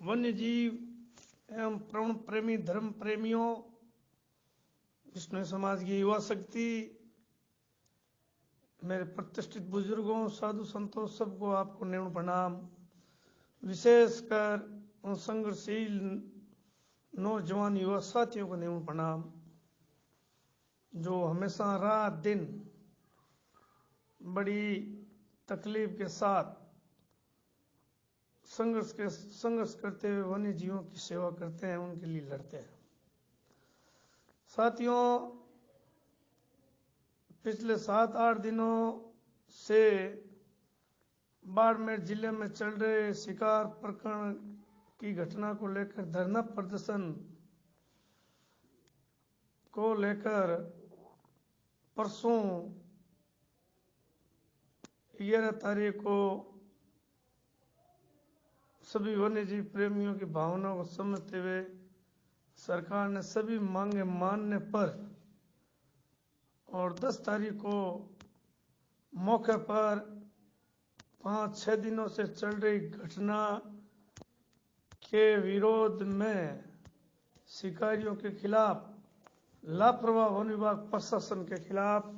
वन्य जीव एवं प्राण प्रेमी धर्म प्रेमियों, विष्णु समाज की युवा शक्ति, मेरे प्रतिष्ठित बुजुर्गों, साधु संतों, सबको आपको नेणु प्रणाम। विशेषकर उन संघर्षशील नौजवान युवा साथियों को नेणु प्रणाम जो हमेशा रात दिन बड़ी तकलीफ के साथ संघर्ष करते हुए वन्य जीवों की सेवा करते हैं, उनके लिए लड़ते हैं। साथियों, पिछले 7-8 दिनों से बाड़मेर जिले में चल रहे शिकार प्रकरण की घटना को लेकर धरना प्रदर्शन को लेकर परसों 11 तारीख को सभी वन्यजीव प्रेमियों की भावनाओं को समझते हुए सरकार ने सभी मांगे मानने पर और 10 तारीख को मौके पर 5-6 दिनों से चल रही घटना के विरोध में शिकारियों के खिलाफ, लापरवाह वन विभाग प्रशासन के खिलाफ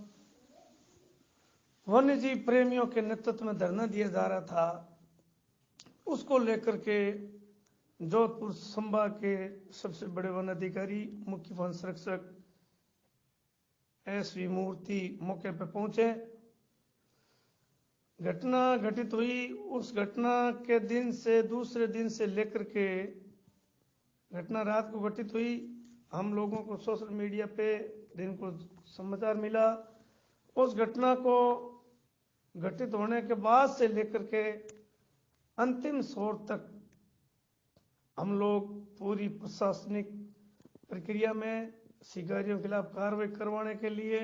वन्यजीव प्रेमियों के नेतृत्व में धरना दिया जा रहा था। उसको लेकर के जोधपुर संभाग के सबसे बड़े वन अधिकारी, मुख्य वन संरक्षक एसवी मूर्ति मौके पर पहुंचे। घटना घटित हुई, उस घटना के दिन से दूसरे दिन से लेकर के घटना रात को घटित हुई। हम लोगों को सोशल मीडिया पे दिन को समाचार मिला। उस घटना को घटित होने के बाद से लेकर के अंतिम छोर तक हम लोग पूरी प्रशासनिक प्रक्रिया में शिकारियों के खिलाफ कार्रवाई करवाने के लिए,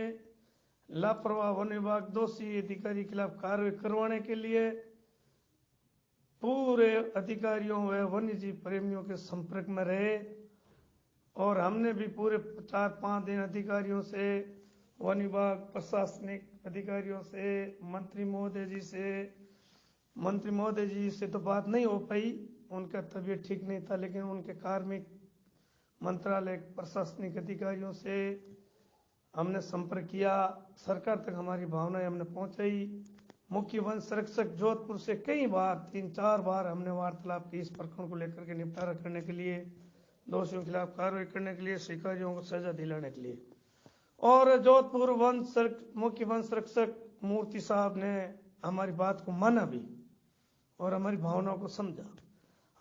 लापरवाह वन विभाग दोषी अधिकारी के खिलाफ कार्रवाई करवाने के लिए पूरे अधिकारियों व वन्यजीव प्रेमियों के संपर्क में रहे। और हमने भी पूरे 4-5 दिन अधिकारियों से, वन विभाग प्रशासनिक अधिकारियों से, मंत्री महोदय जी से तो बात नहीं हो पाई, उनका तबीयत ठीक नहीं था, लेकिन उनके कार्मिक मंत्रालय प्रशासनिक अधिकारियों से हमने संपर्क किया। सरकार तक हमारी भावनाएं हमने पहुंचाई। मुख्य वन संरक्षक जोधपुर से कई बार, 3-4 बार हमने वार्तालाप की इस प्रकरण को लेकर के निपटारा करने के लिए, दोषियों के खिलाफ कार्रवाई करने के लिए, शिकारियों को सजा दिलाने के लिए। और जोधपुर मुख्य वन संरक्षक मूर्ति साहब ने हमारी बात को माना भी और हमारी भावनाओं को समझा।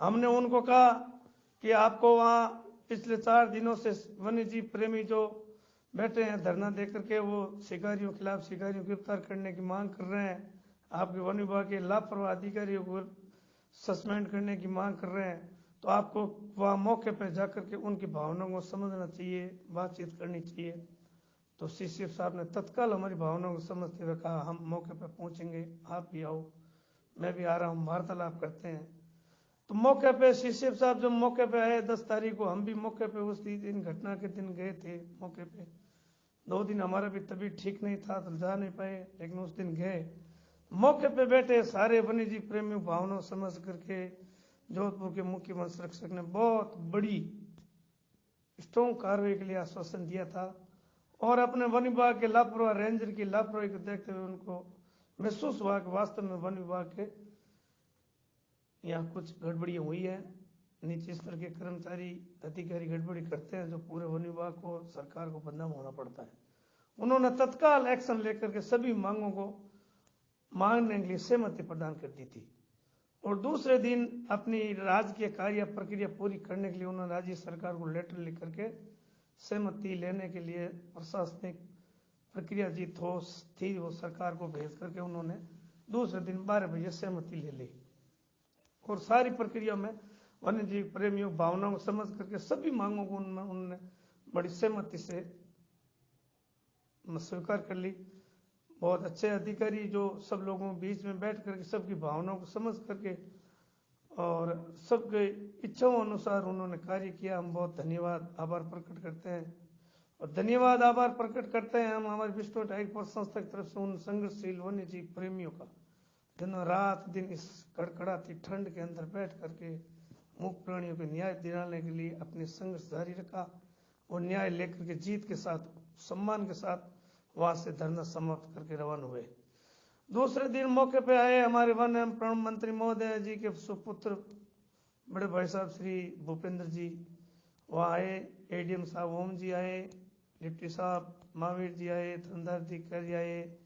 हमने उनको कहा कि आपको वहाँ पिछले 4 दिनों से वन्यजीव प्रेमी जो बैठे हैं धरना दे करके, वो शिकारियों के खिलाफ शिकारियों को गिरफ्तार करने की मांग कर रहे हैं, आपके वन विभाग के लापरवाह अधिकारियों को सस्पेंड करने की मांग कर रहे हैं, तो आपको वहाँ मौके पर जाकर के उनकी भावनाओं को समझना चाहिए, बातचीत करनी चाहिए। तो सीसीएफ साहब ने तत्काल हमारी भावनाओं को समझते हुए कहा, हम मौके पर पहुंचेंगे, आप भी आओ, मैं भी आ रहा हूँ, वार्तालाप करते हैं। तो मौके पे सीसीएफ साहब जब मौके पे आए 10 तारीख को, हम भी मौके पे उस दिन घटना के दिन गए थे मौके पे। 2 दिन हमारा भी तबीयत ठीक नहीं था तो जा नहीं पाए, लेकिन उस दिन गए। मौके पे बैठे सारे वन्यजीव प्रेमियों भावनाओं समझ करके जोधपुर के मुख्य वन संरक्षक ने बहुत बड़ी स्ट्रॉन्ग कार्रवाई के लिए आश्वासन दिया था। और अपने वन विभाग के लापरवाह रेंजर की लापरवाही को देखते हुए उनको महसूस हुआ कि वास्तव में वन विभाग के यहाँ कुछ गड़बड़ियाँ हुई है, नीचे स्तर के कर्मचारी अधिकारी गड़बड़ी करते हैं, जो पूरे वन विभाग को, सरकार को बदनाम होना पड़ता है। उन्होंने तत्काल एक्शन लेकर के सभी मांगों को मांगने के लिए सहमति प्रदान कर दी थी। और दूसरे दिन अपनी राजकीय कार्य प्रक्रिया पूरी करने के लिए उन्होंने राज्य सरकार को लेटर लिख करके सहमति लेने के लिए प्रशासनिक प्रक्रिया जी ठोस थी, वो सरकार को भेज करके उन्होंने दूसरे दिन 12 बजे सहमति ले ली। और सारी प्रक्रिया में वन्यजीव प्रेमियों भावनाओं को समझ करके सभी मांगों को उन्होंने बड़ी सहमति से स्वीकार कर ली। बहुत अच्छे अधिकारी जो सब लोगों के बीच में बैठ करके सबकी भावनाओं को समझ करके और सबके इच्छाओं अनुसार उन्होंने कार्य किया। हम बहुत धन्यवाद आभार प्रकट करते हैं और धन्यवाद आभार प्रकट करते हैं हम हमारे विष्णु टाइगर संस्था की तरफ से उन संघर्षशील वन्यजीव प्रेमियों का, दिन रात दिन इस कड़कड़ाती ठंड के अंदर बैठ करके मूक प्राणियों को न्याय दिलाने के लिए अपनी संघर्ष जारी रखा और न्याय लेकर के जीत के साथ सम्मान के साथ वहां से धरना समाप्त करके रवाना हुए। दूसरे दिन मौके पे आए हमारे वन एवं प्रण मंत्री महोदय जी के सुपुत्र बड़े भाई साहब श्री भूपेंद्र जी वहाँ आए, एडीएम साहब ओम जी आए, डिप्टी साहब महावीर जी आए, थानेदार अधिकारी आए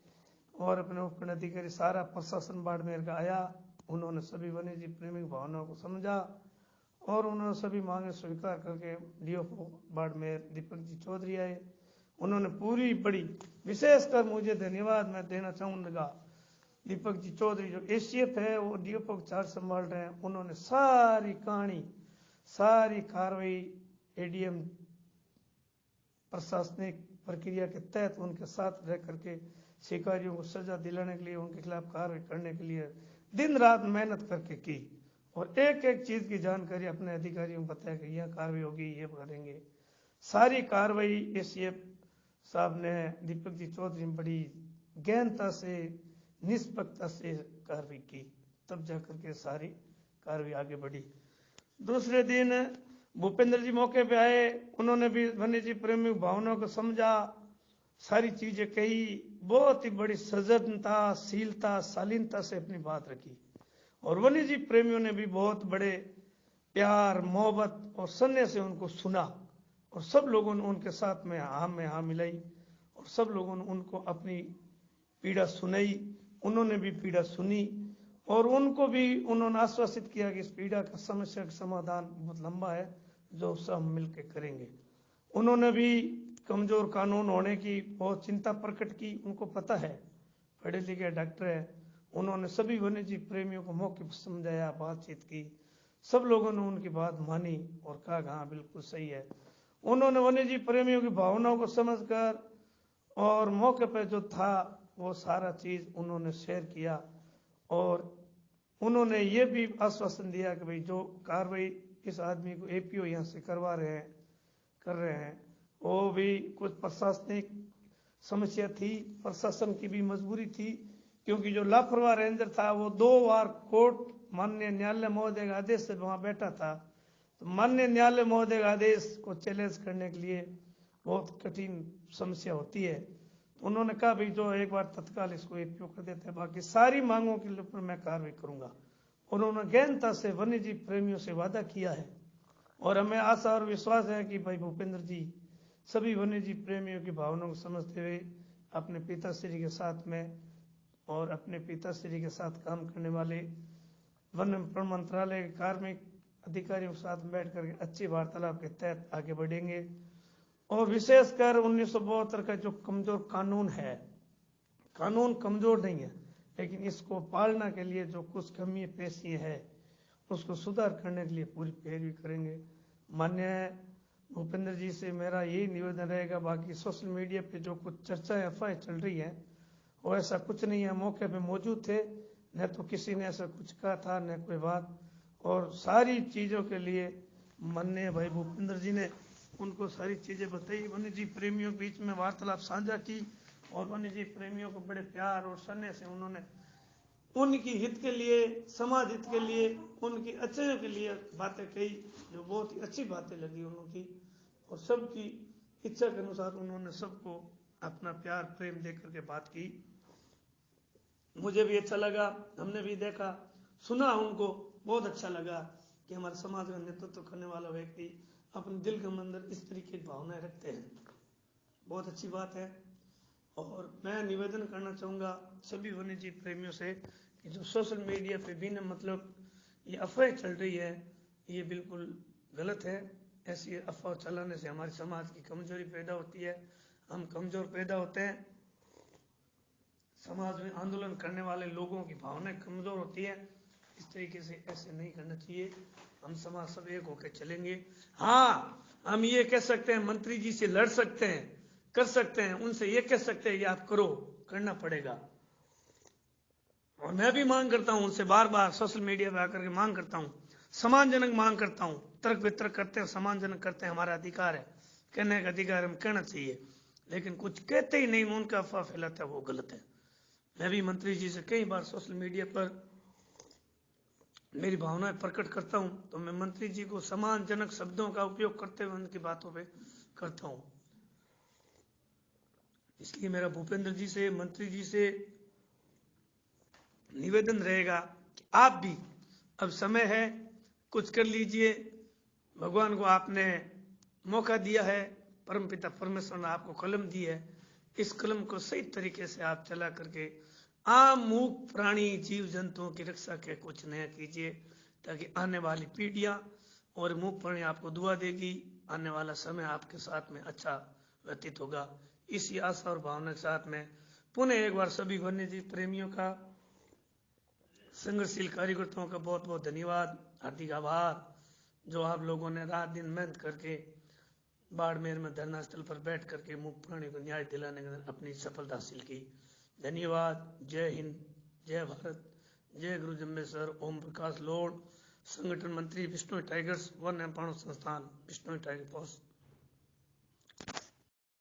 और अपने उपखंड अधिकारी सारा प्रशासन बाड़मेर का आया। उन्होंने सभी वन्य जीव प्रेमी भावनाओं को समझा और उन्होंने सभी मांगे स्वीकार करके डीएफओ बाड़मेर दीपक जी चौधरी आए। उन्होंने पूरी बड़ी विशेषकर मुझे धन्यवाद मैं देना चाहूँगा दीपक जी चौधरी जो एसीएफ है वो डीएफओ चार्ज संभाल रहे हैं। उन्होंने सारी कहानी सारी कार्रवाई एडीएम प्रशासनिक प्रक्रिया के तहत उनके साथ रह करके शिकारियों को सजा दिलाने के लिए उनके खिलाफ कार्रवाई करने के लिए दिन रात मेहनत करके की और एक एक चीज की जानकारी अपने अधिकारियों को बताया कि यह कार्रवाई होगी ये करेंगे। सारी कार्रवाई एसीएफ साहब ने दीपक जी चौधरी ने बड़ी गहनता से निष्पक्षता से कार्रवाई की, तब जाकर के सारी कार्रवाई आगे बढ़ी। दूसरे दिन भूपेंद्र जी मौके पे आए, उन्होंने भी वन्य जीव प्रेमी भावनाओं को समझा, सारी चीजें कही, बहुत ही बड़ी सजनता शीलता शालीनता से अपनी बात रखी और वन्य जीव प्रेमियों ने भी बहुत बड़े प्यार मोहब्बत और स्नेह से उनको सुना और सब लोगों ने उनके साथ में हाँ मिलाई और सब लोगों ने उनको अपनी पीड़ा सुनाई, उन्होंने भी पीड़ा सुनी और उनको भी उन्होंने आश्वासित किया कि इस पीड़ा का समस्या का समाधान बहुत लंबा है जो सब मिलकर करेंगे। उन्होंने भी कमजोर कानून होने की बहुत चिंता प्रकट की, उनको पता है पढ़े लिखे डॉक्टर है। उन्होंने सभी वन्य जीव प्रेमियों को मौके पर समझाया, बातचीत की, सब लोगों ने उनकी बात मानी और कहा हाँ बिल्कुल सही है। उन्होंने वन्य जीव प्रेमियों की भावनाओं को समझकर और मौके पर जो था वो सारा चीज उन्होंने शेयर किया और उन्होंने ये भी आश्वासन दिया कि भाई जो कार्रवाई इस आदमी को एपीओ यहाँ से कर रहे हैं वो भी कुछ प्रशासनिक समस्या थी, प्रशासन की भी मजबूरी थी क्योंकि जो लापरवाह रेंजर था वो 2 बार कोर्ट माननीय न्यायालय महोदय का आदेश से वहां बैठा था, तो माननीय न्यायालय महोदय का आदेश को चैलेंज करने के लिए बहुत कठिन समस्या होती है। तो उन्होंने कहा भाई जो एक बार तत्काल इसको एपीओ कर देते हैं, बाकी सारी मांगों के ऊपर मैं कार्रवाई करूंगा। उन्होंने गहनता से वन्य जीव प्रेमियों से वादा किया है और हमें आशा और विश्वास है कि भाई भूपेंद्र जी सभी वन्य जीव प्रेमियों की भावनाओं को समझते हुए अपने पिताश्री के साथ में और अपने पिताश्री के साथ काम करने वाले वन मंत्रालय के कार्मिक अधिकारियों के साथ बैठ कर अच्छी वार्तालाप के तहत आगे बढ़ेंगे और विशेषकर 1972 का जो कमजोर कानून है, कानून कमजोर नहीं है लेकिन इसको पालना के लिए जो कुछ कमी पेशी है उसको सुधार करने के लिए पूरी पैरवी करेंगे। माननीय भूपेंद्र जी से मेरा यही निवेदन रहेगा, बाकी सोशल मीडिया पे जो कुछ चर्चाएं अफवाहें चल रही है वो ऐसा कुछ नहीं है, मौके पे मौजूद थे, न तो किसी ने ऐसा कुछ कहा था न कोई बात, और सारी चीज़ों के लिए माननीय भाई भूपेंद्र जी ने उनको सारी चीज़ें बताई, वन्य जीव प्रेमियों के बीच में वार्तालाप साझा की और वन्य जीव प्रेमियों को बड़े प्यार और स्नेह से उन्होंने उनकी हित के लिए, समाज हित के लिए, उनकी अच्छे के लिए बातें कही जो बहुत ही अच्छी बातें लगी उनकी और सबकी इच्छा के अनुसार उन्होंने सबको अपना प्यार प्रेम दे करके बात की। मुझे भी अच्छा लगा, हमने भी देखा सुना, उनको बहुत अच्छा लगा कि हमारे समाज का नेतृत्व करने वाला व्यक्ति अपने दिल के अंदर इस तरीके की भावनाएं रखते हैं, बहुत अच्छी बात है। और मैं निवेदन करना चाहूँगा सभी वन्य जीव प्रेमियों से कि जो सोशल मीडिया पे बिना मतलब ये अफवाह चल रही है ये बिल्कुल गलत है। ऐसी अफवाह चलाने से हमारे समाज की कमजोरी पैदा होती है, हम कमजोर पैदा होते हैं, समाज में आंदोलन करने वाले लोगों की भावनाएं कमजोर होती है। इस तरीके से ऐसे नहीं करना चाहिए, हम समाज सब एक होकर चलेंगे। हाँ, हम ये कह सकते हैं मंत्री जी से लड़ सकते हैं, कर सकते हैं, उनसे ये कह सकते हैं कि आप करो, करना पड़ेगा। और मैं भी मांग करता हूं उनसे बार बार सोशल मीडिया पे आकर के मांग करता हूं, सम्मानजनक मांग करता हूं, तर्क वितर्क करते हैं, सम्मानजनक करते हैं, हमारा अधिकार है, कहने का अधिकार हम कहना चाहिए, लेकिन कुछ कहते ही नहीं, उनका अफवाह फैलाता है वो गलत है। मैं भी मंत्री जी से कई बार सोशल मीडिया पर मेरी भावनाएं प्रकट करता हूं तो मैं मंत्री जी को सम्मानजनक शब्दों का उपयोग करते हुए उनकी बातों पे करता हूं। इसलिए मेरा भूपेंद्र जी से, मंत्री जी से निवेदन रहेगा कि आप भी अब समय है, कुछ कर लीजिए। भगवान को आपने मौका दिया है, परमपिता परमेश्वर ने आपको कलम दी है, इस कलम को सही तरीके से आप चला करके आम मूक प्राणी जीव जंतुओं की रक्षा के कुछ नया कीजिए, ताकि आने वाली पीढ़ियां और मूक प्राणी आपको दुआ देगी, आने वाला समय आपके साथ में अच्छा व्यतीत होगा। इसी आशा और भावना के साथ में पुनः एक बार सभी वन्य जीव प्रेमियों का, संघर्षशील कार्यकर्ताओं का बहुत बहुत धन्यवाद, हार्दिक आभार, जो आप लोगों ने रात दिन मेहनत करके बाड़मेर में धरना स्थल पर बैठ करके मूक प्राणी को न्याय दिलाने के लिए अपनी सफलता हासिल की। धन्यवाद। जय हिंद, जय भारत, जय गुरु जम्बेश्वर। ओम प्रकाश लोड, संगठन मंत्री, बिश्नोई टाइगर्स, वन एम्पावरमेंट संस्थान, बिश्नोई टाइगर पोस्ट।